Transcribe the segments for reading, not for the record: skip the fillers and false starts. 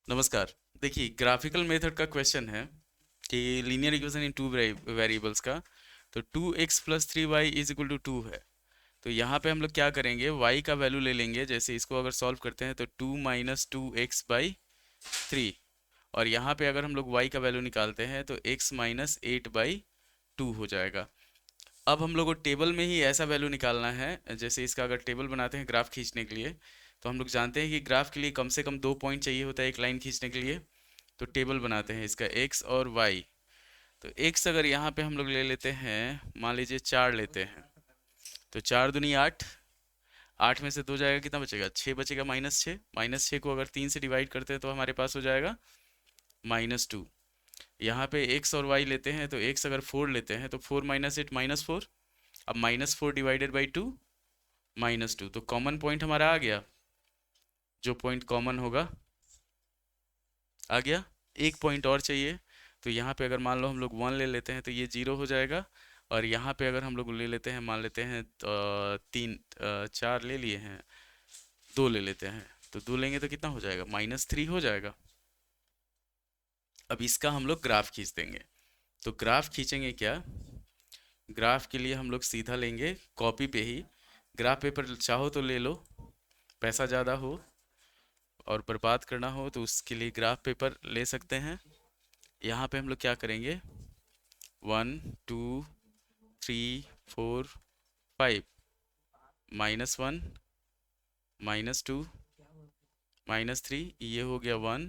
नमस्कार। देखिए, graphical method का क्वेश्चन है कि linear equation in two variables का। तो 2x+3y इज इक्वल टू 2 है। तो यहाँ पे हम लोग क्या करेंगे, y का वैल्यू ले लेंगे। जैसे इसको अगर सॉल्व करते हैं तो 2 - 2x/3, और यहाँ पे अगर हम लोग y का वैल्यू निकालते हैं तो x - 8/2 हो जाएगा। अब हम लोग को टेबल में ही ऐसा वैल्यू निकालना है। जैसे इसका अगर टेबल बनाते हैं ग्राफ खींचने के लिए, तो हम लोग जानते हैं कि ग्राफ के लिए कम से कम 2 पॉइंट चाहिए होता है एक लाइन खींचने के लिए। तो टेबल बनाते हैं इसका x और y। तो x अगर यहाँ पे हम लोग ले लेते हैं, मान लीजिए 4 लेते हैं, तो 4 दूनी 8, 8 में से 2 जाएगा, कितना बचेगा? 6 बचेगा, -6। -6 को अगर 3 से डिवाइड करते हैं तो हमारे पास हो जाएगा -2। यहाँ पे x और y लेते हैं, तो x अगर 4 लेते हैं तो 4 - 8 -4। अब -4 डिवाइडेड बाई 2 -2, तो कॉमन पॉइंट हमारा आ गया। जो पॉइंट कॉमन होगा आ गया। एक पॉइंट और चाहिए। तो यहाँ पे अगर मान लो हम लोग 1 ले लेते हैं तो ये 0 हो जाएगा। और यहाँ पे अगर हम लोग ले लेते हैं, मान लेते हैं 4 ले लिए हैं, 2 ले लेते हैं, तो 2 लेंगे तो कितना हो जाएगा? -3 हो जाएगा। अब इसका हम लोग ग्राफ खींच देंगे। तो ग्राफ खींचेंगे क्या? ग्राफ के लिए हम लोग सीधा लेंगे कॉपी पे ही। ग्राफ पेपर चाहो तो ले लो, पैसा ज़्यादा हो और बर्बाद करना हो तो उसके लिए ग्राफ पेपर ले सकते हैं। यहाँ पे हम लोग क्या करेंगे, 1 2 3 4 5, -1 -2 -3, ये हो गया 1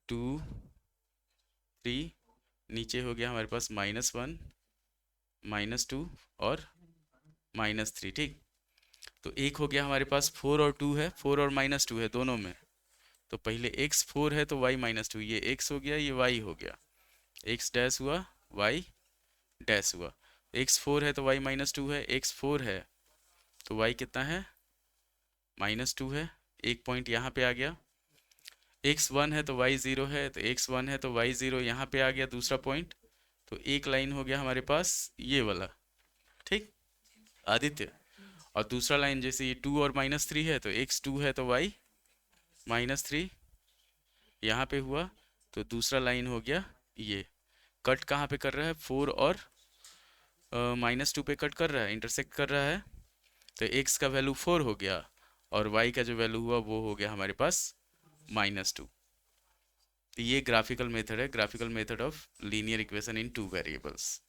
2 3, नीचे हो गया हमारे पास -1 -2 और -3। ठीक। तो एक हो गया हमारे पास 4 और 2 है, 4 और -2 है दोनों में। तो पहले x 4 है तो y -2, ये x हो गया, ये y हो गया। x डैश हुआ, y डैश हुआ। x 4 है तो y -2 है, x 4 है तो y कितना है? -2 है। एक पॉइंट यहाँ पे आ गया। x 1 है तो y 0 है, तो x 1 है तो y 0 यहाँ पे आ गया दूसरा पॉइंट। तो एक लाइन हो गया हमारे पास ये वाला। ठीक आदित्य। और दूसरा लाइन जैसे ये 2 और -3 है, तो x 2 है तो y -3 यहाँ पे हुआ। तो दूसरा लाइन हो गया ये। कट कहाँ पे कर रहा है? 4 और -2 पे कट कर रहा है, इंटरसेक्ट कर रहा है। तो x का वैल्यू 4 हो गया और y का जो वैल्यू हुआ वो हो गया हमारे पास -2। तो ये ग्राफिकल मेथड है, graphical method of linear equation in two variables.